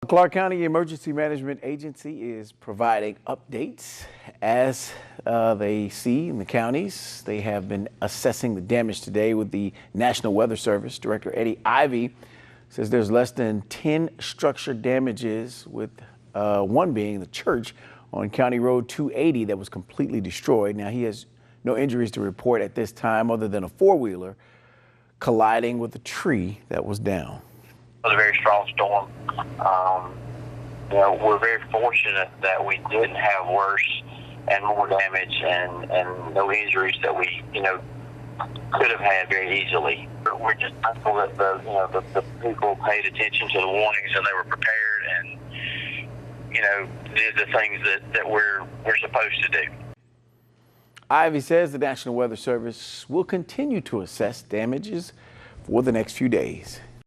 Clarke County Emergency Management Agency is providing updates as they see in the counties. They have been assessing the damage today with the National Weather Service. Director Eddie Ivy says there's less than 10 structure damages, with one being the church on County Road 280 that was completely destroyed. Now, he has no injuries to report at this time other than a four-wheeler colliding with a tree that was down. It was a very strong storm. We're very fortunate that we didn't have worse and more damage and no injuries that we, could have had very easily. We're just thankful that the people paid attention to the warnings and they were prepared and, did the things that we're supposed to do. Ivy says the National Weather Service will continue to assess damages for the next few days.